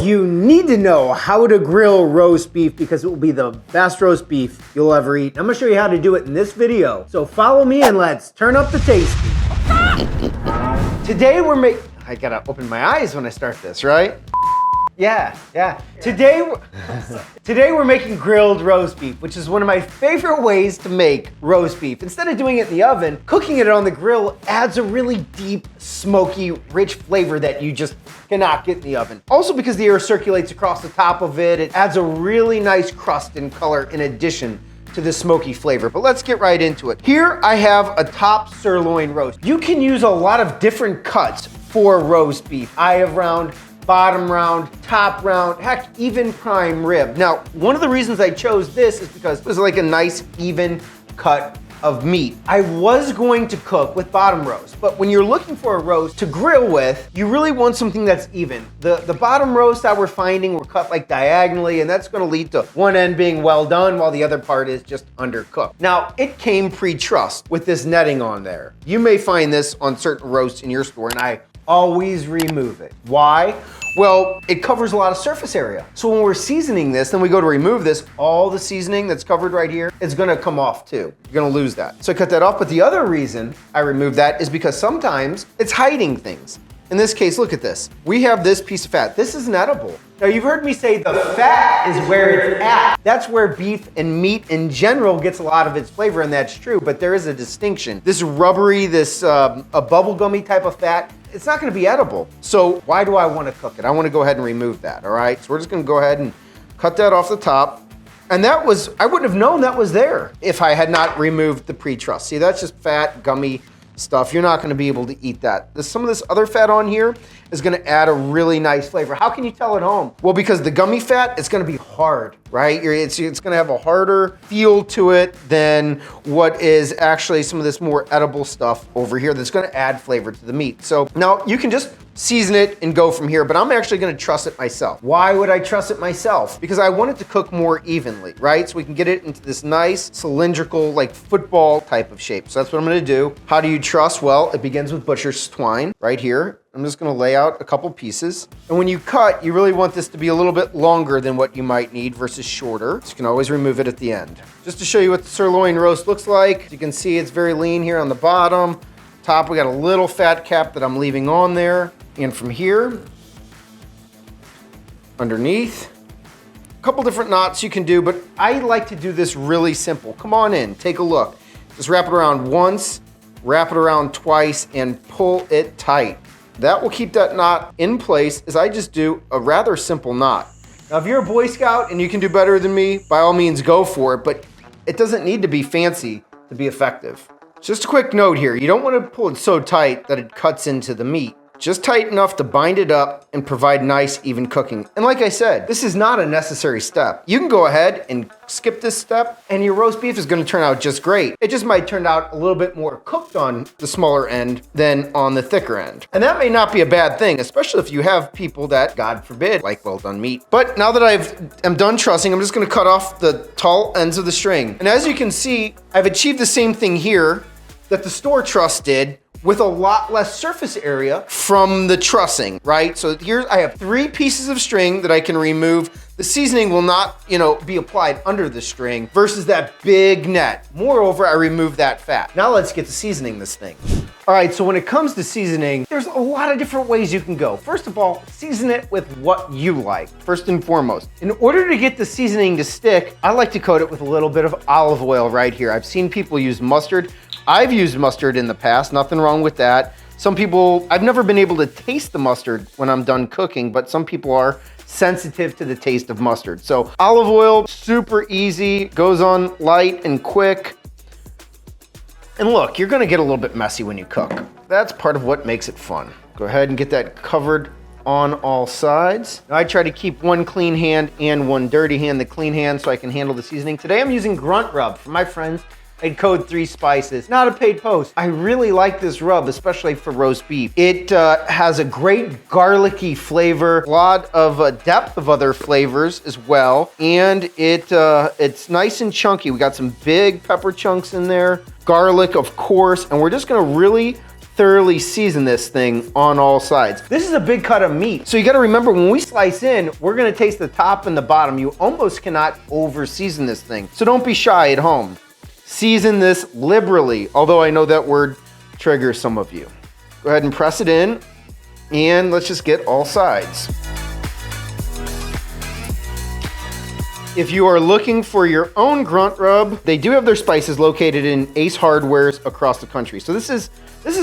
You need to know how to grill roast beef because it will be the best roast beef you'll ever eat. I'm gonna show you how to do it in this video. So follow me and let's turn up the tasty. Today I gotta open my eyes when I start this, right? Yeah. Today we're making grilled roast beef, which is one of my favorite ways to make roast beef. Instead of doing it in the oven, cooking it on the grill adds a really deep, smoky, rich flavor that you just cannot get in the oven. Also, because the air circulates across the top of it, it adds a really nice crust and color in addition to the smoky flavor. But let's get right into it. Here I have a top sirloin roast. You can use a lot of different cuts for roast beef. I have round, bottom round, top round, heck, even prime rib. Now, one of the reasons I chose this is because it was like a nice even cut of meat. I was going to cook with bottom roast, but when you're looking for a roast to grill with, you really want something that's even. The bottom roast that we're finding were cut like diagonally, and that's gonna lead to one end being well done while the other part is just undercooked. Now, it came pre-trussed with this netting on there. You may find this on certain roasts in your store, and I always remove it. Why? Well, it covers a lot of surface area. So when we're seasoning this, then we go to remove this, all the seasoning that's covered right here is gonna come off too. You're gonna lose that. So I cut that off, but the other reason I remove that is because sometimes it's hiding things. In this case, look at this. We have this piece of fat. This isn't edible. Now, you've heard me say the fat is where it's at. That's where beef and meat in general gets a lot of its flavor, and that's true, but there is a distinction. This rubbery, this a bubblegummy type of fat, it's not gonna be edible. So why do I wanna cook it? I wanna go ahead and remove that, all right? So we're just gonna go ahead and cut that off the top. And that was, I wouldn't have known that was there if I had not removed the pre-truss. See, that's just fat, gummy stuff. You're not gonna be able to eat that. Some of this other fat on here is gonna add a really nice flavor. How can you tell at home? Well, because the gummy fat, it's gonna be hard, right? It's gonna have a harder feel to it than what is actually some of this more edible stuff over here that's gonna add flavor to the meat. So now you can just season it and go from here, but I'm actually gonna truss it myself. Why would I truss it myself? Because I want it to cook more evenly, right? So we can get it into this nice cylindrical, like football type of shape. So that's what I'm gonna do. How do you truss? Well, it begins with butcher's twine right here. I'm just gonna lay out a couple pieces. And when you cut, you really want this to be a little bit longer than what you might need versus shorter. So you can always remove it at the end. Just to show you what the sirloin roast looks like. As you can see, it's very lean here on the bottom. Top, we got a little fat cap that I'm leaving on there. And from here, underneath, a couple different knots you can do, but I like to do this really simple. Come on in, take a look. Just wrap it around once, wrap it around twice, and pull it tight. That will keep that knot in place as I just do a rather simple knot. Now, if you're a Boy Scout and you can do better than me, by all means go for it, but it doesn't need to be fancy to be effective. Just a quick note here, you don't want to pull it so tight that it cuts into the meat. Just tight enough to bind it up and provide nice, even cooking. And like I said, this is not a necessary step. You can go ahead and skip this step and your roast beef is gonna turn out just great. It just might turn out a little bit more cooked on the smaller end than on the thicker end. And that may not be a bad thing, especially if you have people that, God forbid, like well done meat. But now that I'm done trussing, I'm just gonna cut off the tall ends of the string. And as you can see, I've achieved the same thing here that the store truss did, with a lot less surface area from the trussing, right? So here I have 3 pieces of string that I can remove. The seasoning will not, be applied under the string versus that big net. Moreover, I remove that fat. Now let's get to seasoning this thing. All right, so when it comes to seasoning, there's a lot of different ways you can go. First of all, season it with what you like, first and foremost. In order to get the seasoning to stick, I like to coat it with a little bit of olive oil right here. I've seen people use mustard. I've used mustard in the past, nothing wrong with that. Some people, I've never been able to taste the mustard when I'm done cooking, but some people are sensitive to the taste of mustard. So olive oil, super easy, goes on light and quick. And look, you're gonna get a little bit messy when you cook. That's part of what makes it fun. Go ahead and get that covered on all sides. I try to keep one clean hand and one dirty hand, the clean hand so I can handle the seasoning. Today I'm using Grunt Rub from my friends at Code 3 Spices. Not a paid post. I really like this rub, especially for roast beef. It has a great garlicky flavor, a lot of depth of other flavors as well, and it's nice and chunky. We got some big pepper chunks in there, garlic, of course, and we're just gonna really thoroughly season this thing on all sides. This is a big cut of meat. So you gotta remember, when we slice in, we're gonna taste the top and the bottom. You almost cannot over season this thing. So don't be shy at home. Season this liberally, although I know that word triggers some of you. Go ahead and press it in, and let's just get all sides. If you are looking for your own grunt rub, they do have their spices located in Ace Hardwares across the country. So this is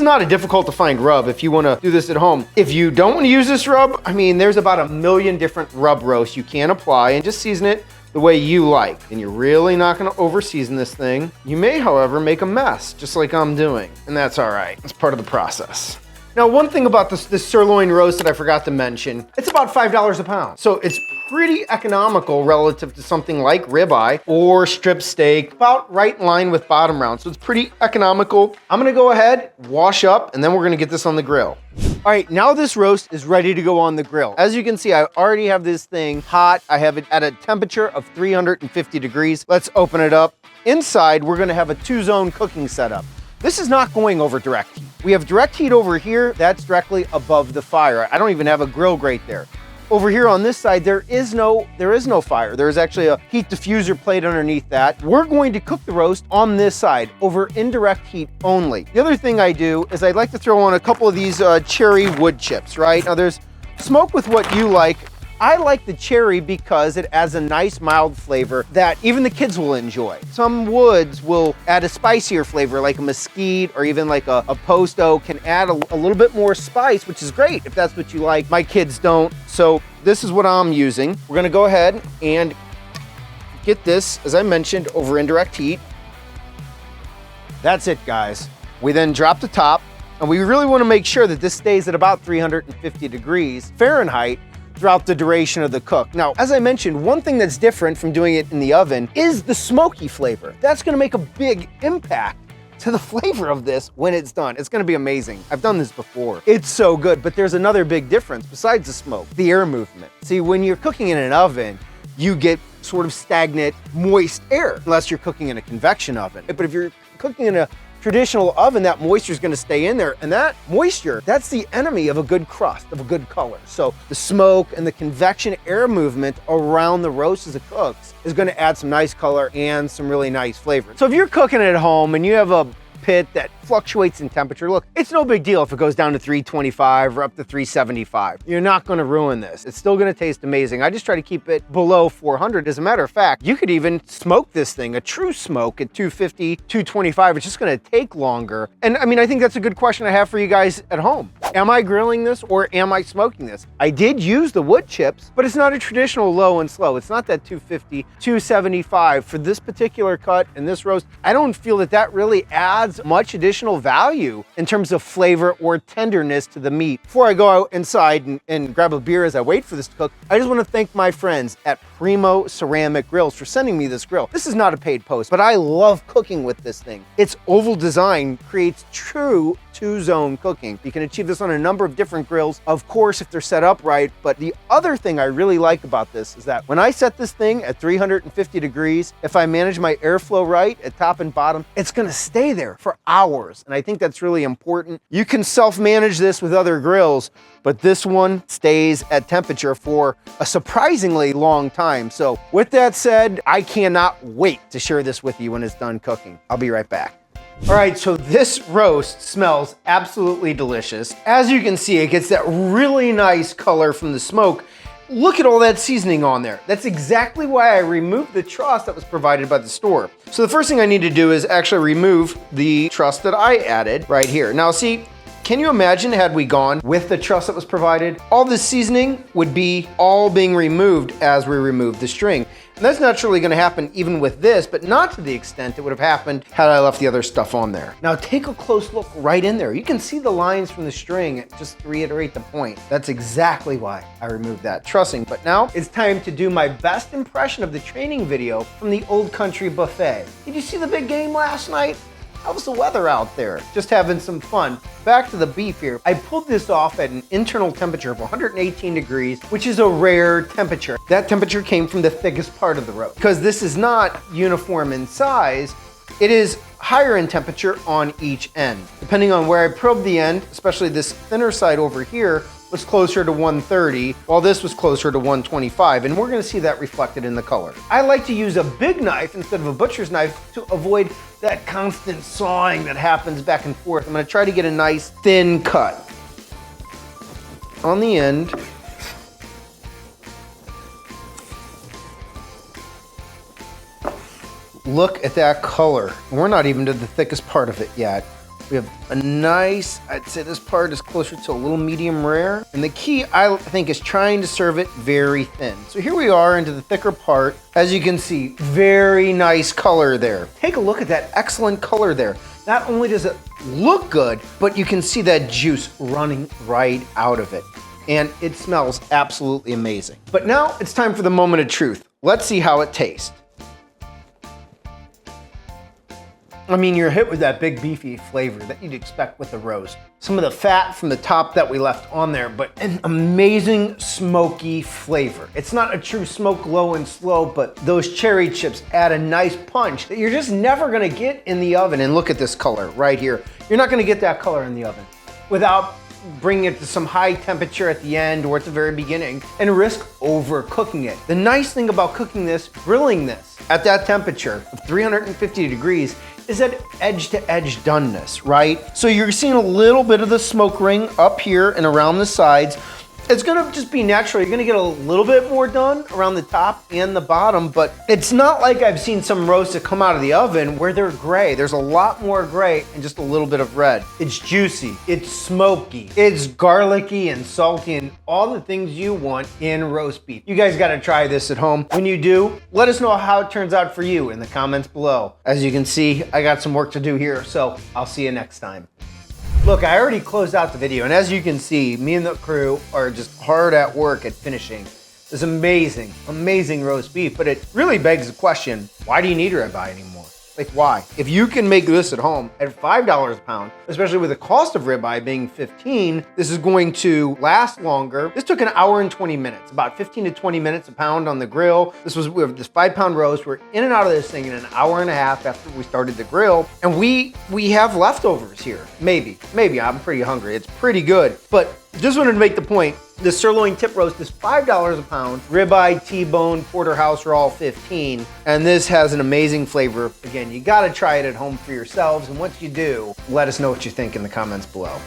not a difficult to find rub if you wanna do this at home. If you don't wanna use this rub, I mean, there's about 1 million different rub roasts you can apply, and just season it the way you like. And you're really not gonna over season this thing. You may, however, make a mess, just like I'm doing, and that's all right. It's part of the process. Now, one thing about this sirloin roast that I forgot to mention, it's about $5 a pound. So it's pretty economical relative to something like ribeye or strip steak, about right in line with bottom round. So it's pretty economical. I'm gonna go ahead, wash up, and then we're gonna get this on the grill. All right, now this roast is ready to go on the grill. As you can see, I already have this thing hot. I have it at a temperature of 350 degrees. Let's open it up. Inside, we're gonna have a 2-zone cooking setup. This is not going over direct heat. We have direct heat over here, that's directly above the fire. I don't even have a grill grate there. Over here on this side, there is no fire. There is actually a heat diffuser plate underneath that. We're going to cook the roast on this side over indirect heat only. The other thing I do is I'd like to throw on a couple of these cherry wood chips, right? Now there's smoke with what you like. I like the cherry because it adds a nice mild flavor that even the kids will enjoy. Some woods will add a spicier flavor like a mesquite or even like a post oak can add a little bit more spice, which is great if that's what you like. My kids don't, so this is what I'm using. We're gonna go ahead and get this, as I mentioned, over indirect heat. That's it, guys. We then drop the top, and we really wanna make sure that this stays at about 350 degrees Fahrenheit throughout the duration of the cook. Now, as I mentioned, one thing that's different from doing it in the oven is the smoky flavor. That's gonna make a big impact to the flavor of this when it's done. It's gonna be amazing. I've done this before. It's so good, but there's another big difference besides the smoke, the air movement. See, when you're cooking in an oven, you get sort of stagnant, moist air, unless you're cooking in a convection oven. But if you're cooking in a traditional oven, that moisture is going to stay in there, and that moisture, that's the enemy of a good crust, of a good color. So the smoke and the convection air movement around the roast as it cooks is going to add some nice color and some really nice flavor. So if you're cooking at home and you have a pit that fluctuates in temperature, look, it's no big deal if it goes down to 325 or up to 375. You're not gonna ruin this. It's still gonna taste amazing. I just try to keep it below 400. As a matter of fact, you could even smoke this thing, a true smoke at 250, 225. It's just gonna take longer. And I mean, I think that's a good question I have for you guys at home. Am I grilling this or am I smoking this? I did use the wood chips, but it's not a traditional low and slow. It's not that 250, 275. For this particular cut and this roast, I don't feel that that really adds much additional value in terms of flavor or tenderness to the meat. Before I go out inside and grab a beer as I wait for this to cook, I just want to thank my friends at Primo Ceramic Grills for sending me this grill. This is not a paid post, but I love cooking with this thing. Its oval design creates true 2-zone cooking. You can achieve this on a number of different grills, of course, if they're set up right. But the other thing I really like about this is that when I set this thing at 350 degrees, if I manage my airflow right at top and bottom, it's gonna stay there for hours. And I think that's really important. You can self-manage this with other grills, but this one stays at temperature for a surprisingly long time. So with that said, I cannot wait to share this with you when it's done cooking. I'll be right back. All right, so this roast smells absolutely delicious. As you can see, it gets that really nice color from the smoke. Look at all that seasoning on there. That's exactly why I removed the truss that was provided by the store. So the first thing I need to do is actually remove the truss that I added right here. Now see, can you imagine had we gone with the truss that was provided? All the seasoning would be all being removed as we remove the string. And that's naturally gonna happen even with this, but not to the extent it would have happened had I left the other stuff on there. Now take a close look right in there. You can see the lines from the string, just to reiterate the point. That's exactly why I removed that trussing. But now it's time to do my best impression of the training video from the Old Country Buffet. Did you see the big game last night? How was the weather out there? Just having some fun. Back to the beef here. I pulled this off at an internal temperature of 118 degrees, which is a rare temperature. That temperature came from the thickest part of the roast. Because this is not uniform in size, it is higher in temperature on each end. Depending on where I probe the end, especially this thinner side over here, was closer to 130, while this was closer to 125, and we're gonna see that reflected in the color. I like to use a big knife instead of a butcher's knife to avoid that constant sawing that happens back and forth. I'm gonna try to get a nice thin cut on the end. Look at that color. We're not even to the thickest part of it yet. We have a nice, I'd say this part is closer to a little medium rare. And the key, I think, is trying to serve it very thin. So here we are into the thicker part. As you can see, very nice color there. Take a look at that excellent color there. Not only does it look good, but you can see that juice running right out of it. And it smells absolutely amazing. But now it's time for the moment of truth. Let's see how it tastes. I mean, you're hit with that big beefy flavor that you'd expect with the roast. Some of the fat from the top that we left on there, but an amazing smoky flavor. It's not a true smoke low and slow, but those cherry chips add a nice punch that you're just never gonna get in the oven. And look at this color right here. You're not gonna get that color in the oven without bringing it to some high temperature at the end or at the very beginning and risk overcooking it. The nice thing about cooking this, grilling this at that temperature of 350 degrees is that edge-to-edge doneness, right? So you're seeing a little bit of the smoke ring up here and around the sides. It's gonna just be natural. You're gonna get a little bit more done around the top and the bottom, but it's not like I've seen some roasts that come out of the oven where they're gray. There's a lot more gray and just a little bit of red. It's juicy, it's smoky, it's garlicky and salty and all the things you want in roast beef. You guys gotta try this at home. When you do, let us know how it turns out for you in the comments below. As you can see, I got some work to do here, so I'll see you next time. Look, I already closed out the video, and as you can see, me and the crew are just hard at work at finishing this amazing, amazing roast beef, but it really begs the question, why do you need ribeye anymore? Like, why? If you can make this at home at $5 a pound, especially with the cost of ribeye being $15, this is going to last longer. This took an hour and 20 minutes, about 15 to 20 minutes a pound on the grill. We have this 5-pound roast. We're in and out of this thing in an hour and a half after we started the grill. And we have leftovers here. Maybe, I'm pretty hungry. It's pretty good. But just wanted to make the point, the sirloin tip roast is $5 a pound. Ribeye, T-bone, porterhouse are all $15. And this has an amazing flavor. Again, you gotta try it at home for yourselves. And once you do, let us know what you think in the comments below.